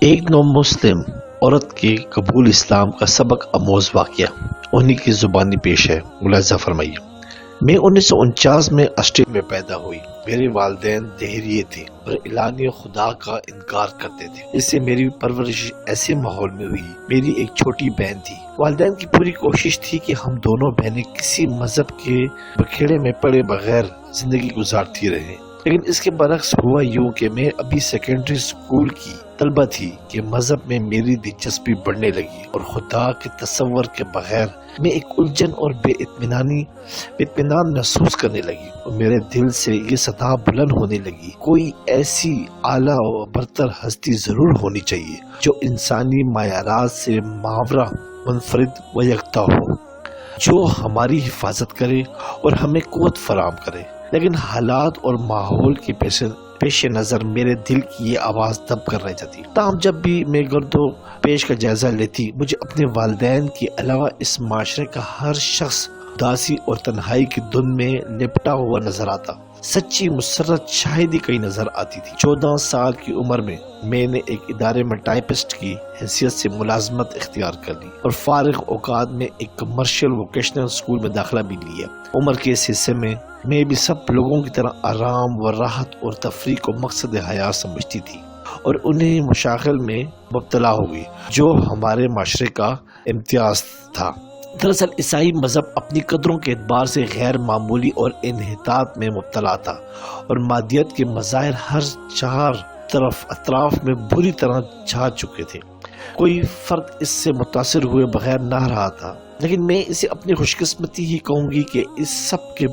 ایک نو مسلم عورت کے قبول اسلام کا سبق آموز واقعہ انہی کی زبانی پیش ہے۔ ملاحظہ فرمائیے۔ میں 1949 میں آسٹریلیا میں پیدا ہوئی۔ میرے والدین دہریے تھے اور اعلانیہ خدا کا انکار کرتے تھے۔ اس سے میری پرورش ایسے ماحول میں ہوئی۔ میری ایک چھوٹی بہن تھی۔ والدین کی پوری کوشش تھی کہ ہم دونوں بہنیں کسی مذہب کے بکھیڑے میں پڑے بغیر زندگی گزارتی رہیں، لیکن اس کے برعکس ہوا یوں کہ میں ابھی سیکنڈری اسکول کی طلبہ تھی کہ مذہب میں میری دلچسپی بڑھنے لگی اور خدا کے تصور کے بغیر میں ایک الجھن اور بے اطمینان محسوس کرنے لگی، اور میرے دل سے یہ صدا بلند ہونے لگی، کوئی ایسی اعلیٰ و برتر ہستی ضرور ہونی چاہیے جو انسانی معیارات سے ماورا منفرد و یکتا ہو، جو ہماری حفاظت کرے اور ہمیں قوت فراہم کرے۔ لیکن حالات اور ماحول کے پیش نظر میرے دل کی یہ آواز دب کر رہ جاتی۔ تاہم جب بھی میں گرد و پیش کا جائزہ لیتی، مجھے اپنے والدین کے علاوہ اس معاشرے کا ہر شخص اداسی اور تنہائی کی دھن میں لپٹا ہوا نظر آتا۔ سچی مسرت شاہدی کئی نظر آتی تھی۔ 14 سال کی عمر میں نے ایک ادارے میں ٹائپسٹ کی حیثیت سے ملازمت اختیار کر لی اور فارغ اوقات میں ایک کمرشل ووکیشنل اسکول میں داخلہ بھی لیا۔ عمر کے اس حصے میں بھی سب لوگوں کی طرح آرام و راحت اور تفریح کو مقصد حیات سمجھتی تھی اور انہیں مشاغل میں مبتلا ہو گئی جو ہمارے معاشرے کا امتیاز تھا۔ دراصل عیسائی مذہب اپنی قدروں کے اعتبار سے غیر معمولی اور انحطاط میں مبتلا تھا، اور مادیت کے مظاہر ہر چار اطراف میں بری طرح چھا چکے تھے۔ کوئی فرد اس سے متاثر ہوئے بغیر نہ رہا تھا، لیکن میں اسے اپنی خوش قسمتی ہی کہوں گی کہ اس سب کے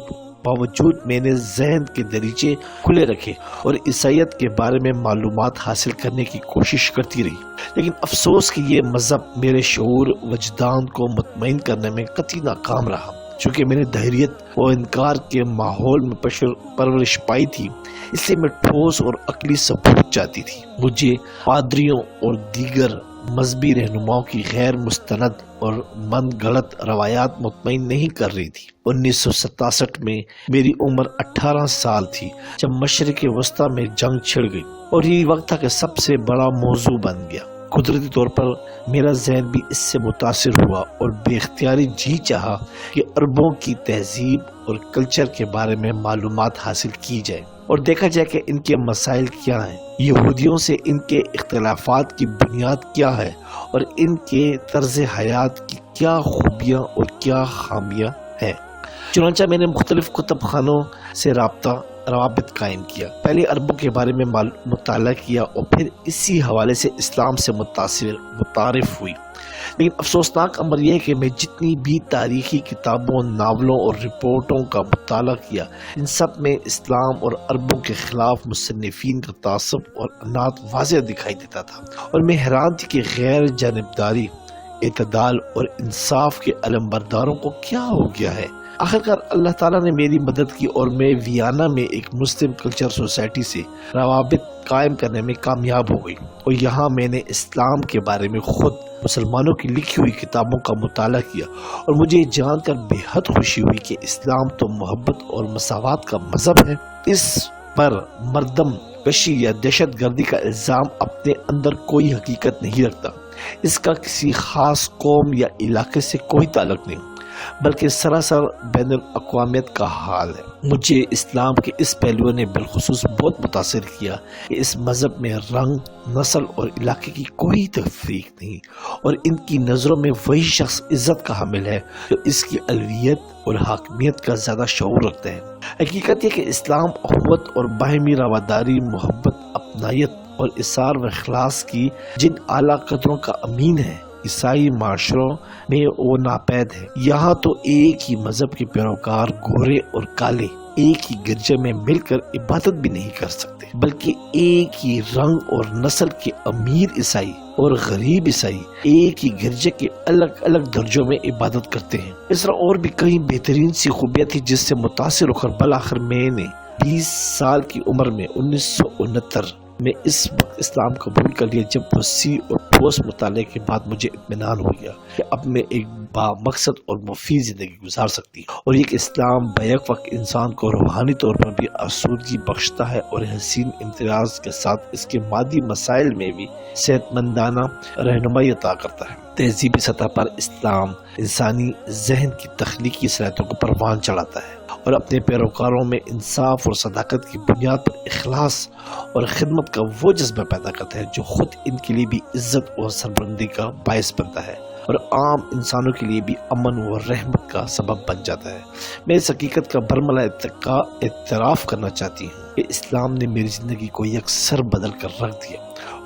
باوجود میں نے ذہن کے دریچے کھلے رکھے اور عیسائیت کے بارے میں معلومات حاصل کرنے کی کوشش کرتی رہی۔ لیکن افسوس کہ یہ مذہب میرے شعور وجدان کو مطمئن کرنے میں قطعی ناکام رہا، چونکہ میں نے دہریت و انکار کے ماحول میں پرورش پائی تھی، اس لیے میں ٹھوس اور عقلی ثبوت چاہتی تھی۔ مجھے پادریوں اور دیگر مذہبی رہنماؤں کی غیر مستند اور من گھڑت روایات مطمئن نہیں کر رہی تھی۔ 1967 میں میری عمر 18 سال تھی جب مشرق وسطی میں جنگ چھڑ گئی، اور یہی وقت تھا کہ سب سے بڑا موضوع بن گیا۔ قدرتی طور پر میرا ذہن بھی اس سے متاثر ہوا اور بے اختیاری جی چاہا کہ عربوں کی تہذیب اور کلچر کے بارے میں معلومات حاصل کی جائے اور دیکھا جائے کہ ان کے مسائل کیا ہیں، یہودیوں سے ان کے اختلافات کی بنیاد کیا ہے، اور ان کے طرز حیات کی کیا خوبیاں اور کیا خامیاں ہیں۔ چنانچہ میں نے مختلف کتب خانوں سے روابط قائم کیا، پہلے عربوں کے بارے میں مطالعہ کیا اور پھر اسی حوالے سے اسلام سے متعارف ہوئی۔ لیکن افسوسناک امر یہ ہے کہ میں جتنی بھی تاریخی کتابوں، ناولوں اور رپورٹوں کا مطالعہ کیا، ان سب میں اسلام اور عربوں کے خلاف مصنفین کا تعصب اور عناد واضح دکھائی دیتا تھا، اور میں حیران تھی کہ غیر جانبداری، اعتدال اور انصاف کے علمبرداروں کو کیا ہو گیا ہے۔ آخرکار اللہ تعالیٰ نے میری مدد کی اور میں ویانا میں ایک مسلم کلچر سوسائٹی سے روابط قائم کرنے میں کامیاب ہو گئی، اور یہاں میں نے اسلام کے بارے میں خود مسلمانوں کی لکھی ہوئی کتابوں کا مطالعہ کیا، اور مجھے یہ جان کر بے حد خوشی ہوئی کہ اسلام تو محبت اور مساوات کا مذہب ہے۔ اس پر مردم کشی یا دہشت گردی کا الزام اپنے اندر کوئی حقیقت نہیں رکھتا، اس کا کسی خاص قوم یا علاقے سے کوئی تعلق نہیں، بلکہ سراسر بین الاقوامیت کا حال ہے۔ مجھے اسلام کے اس پہلو نے بالخصوص بہت متاثر کیا کہ اس مذہب میں رنگ، نسل اور علاقے کی کوئی تفریق نہیں، اور ان کی نظروں میں وہی شخص عزت کا حامل ہے جو اس کی الوہیت اور حاکمیت کا زیادہ شعور رکھتا ہے۔ حقیقت یہ کہ اسلام اخوت اور باہمی رواداری، محبت، اپنائیت اور اثار و اخلاص کی جن اعلیٰ قدروں کا امین ہے، عیسائی معاشروں میں وہ ناپید ہے۔ یہاں تو ایک ہی مذہب کے پیروکار گورے اور کالے ایک ہی گرجے میں مل کر عبادت بھی نہیں کر سکتے، بلکہ ایک ہی رنگ اور نسل کے امیر عیسائی اور غریب عیسائی ایک ہی گرجے کے الگ الگ درجوں میں عبادت کرتے ہیں۔ اس طرح اور بھی کئی بہترین سی خوبیاں تھی جس سے متاثر ہو کر بالآخر میں نے 20 سال کی عمر میں 1969 میں اس وقت اسلام قبول کر لیا جب وسیع اور ٹھوس مطالعے کے بعد مجھے اطمینان ہو گیا کہ اب میں ایک بامقصد اور مفید زندگی گزار سکتی ہوں، اور یہ کہ اسلام بیک وقت انسان کو روحانی طور پر بھی آسودگی بخشتا ہے اور حسین امتیاز کے ساتھ اس کے مادی مسائل میں بھی صحت مندانہ رہنمائی عطا کرتا ہے۔ تہذیبی سطح پر اسلام انسانی ذہن کی تخلیقی صلاحیتوں کو پروان چڑھاتا ہے اور اپنے پیروکاروں میں انصاف اور صداقت کی بنیاد پر اخلاص اور خدمت کا وہ جذبہ پیدا کرتا ہے جو خود ان کے لیے بھی عزت اور سربلندی کا باعث بنتا ہے اور عام انسانوں کے لیے بھی امن و رحمت کا سبب بن جاتا ہے۔ میں اس حقیقت کا برملا اعتراف کرنا چاہتی ہوں کہ اسلام نے میری زندگی کو یکسر بدل کر رکھ دیا۔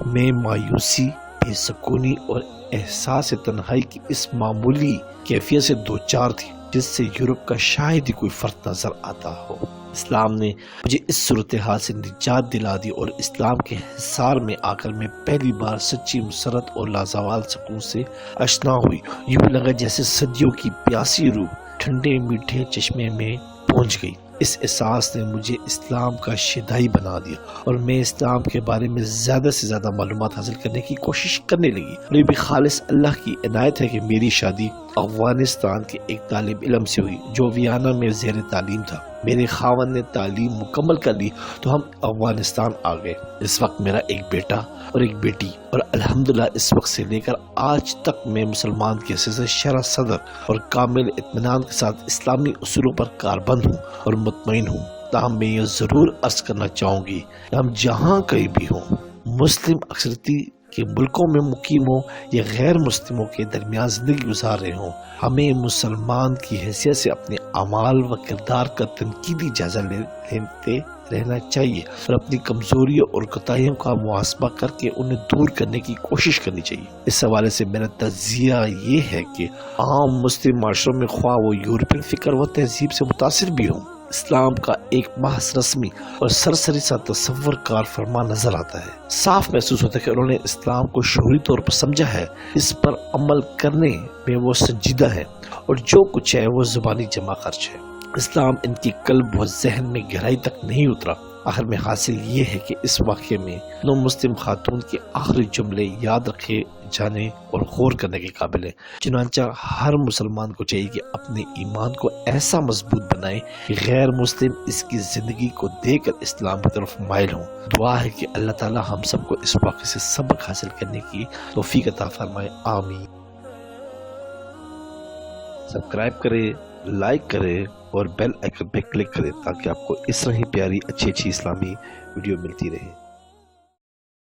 میں مایوسی، بے سکونی اور احساس تنہائی کی اس معمولی کیفیت سے دوچار تھی جس سے یورپ کا شاید ہی کوئی فرق نظر آتا ہو۔ اسلام نے مجھے اس صورتحال سے نجات دلا دی اور اسلام کے حصار میں آ کر میں پہلی بار سچی مسرت اور لازوال سکون سے آشنا ہوئی۔ یوں لگا جیسے صدیوں کی پیاسی روح ٹھنڈے میٹھے چشمے میں پہنچ گئی۔ اس احساس نے مجھے اسلام کا شیدائی بنا دیا اور میں اسلام کے بارے میں زیادہ سے زیادہ معلومات حاصل کرنے کی کوشش کرنے لگی۔ اور یہ بھی خالص اللہ کی عنایت ہے کہ میری شادی افغانستان کے ایک طالب علم سے ہوئی جو ویانا میں زیر تعلیم تھا۔ میرے خاوند نے تعلیم مکمل کر لی تو ہم افغانستان آ گئے۔ اس وقت میرا ایک بیٹا اور ایک بیٹی، اور الحمدللہ اس وقت سے لے کر آج تک میں مسلمان کے حیثیت سے شرح صدر اور کامل اطمینان کے ساتھ اسلامی اصولوں پر کاربند ہوں اور مطمئن ہوں۔ تاہم میں یہ ضرور عرض کرنا چاہوں گی کہ ہم جہاں کہیں بھی ہوں، مسلم اکثریتی کے ملکوں میں مقیم ہوں یا غیر مسلموں کے درمیان زندگی گزار رہے ہوں، ہمیں مسلمان کی حیثیت سے اپنے اعمال و کردار کا تنقیدی جائزہ لیتے رہنا چاہیے اور اپنی کمزوریوں اور کوتاہیوں کا محاسبہ کر کے انہیں دور کرنے کی کوشش کرنی چاہیے۔ اس حوالے سے میرا تجزیہ یہ ہے کہ عام مسلم معاشروں میں خواہ وہ یورپین فکر و تہذیب سے متاثر بھی ہوں، اسلام کا ایک محض رسمی اور سرسری سا تصور کار فرما نظر آتا ہے۔ صاف محسوس ہوتا ہے کہ انہوں نے اسلام کو شعوری طور پر سمجھا ہے، اس پر عمل کرنے میں وہ سنجیدہ ہے اور جو کچھ ہے وہ زبانی جمع خرچ ہے۔ اسلام ان کی قلب و ذہن میں گہرائی تک نہیں اترا۔ آخر میں حاصل یہ ہے کہ اس واقعے میں نو مسلم خاتون کے آخری جملے یاد رکھے جانے اور غور کرنے کے قابل ہیں۔ چنانچہ ہر مسلمان کو چاہیے کہ اپنے ایمان کو ایسا مضبوط بنائے کہ غیر مسلم اس کی زندگی کو دیکھ کر اسلام کی طرف مائل ہوں۔ دعا ہے کہ اللہ تعالی ہم سب کو اس واقعے سے سبق حاصل کرنے کی توفیق عطا فرمائے، آمین۔ سبسکرائب کرے، لائک کرے اور بیل آئیکن پہ کلک کریں تاکہ آپ کو اس طرح ہی پیاری اچھی اسلامی ویڈیو ملتی رہے۔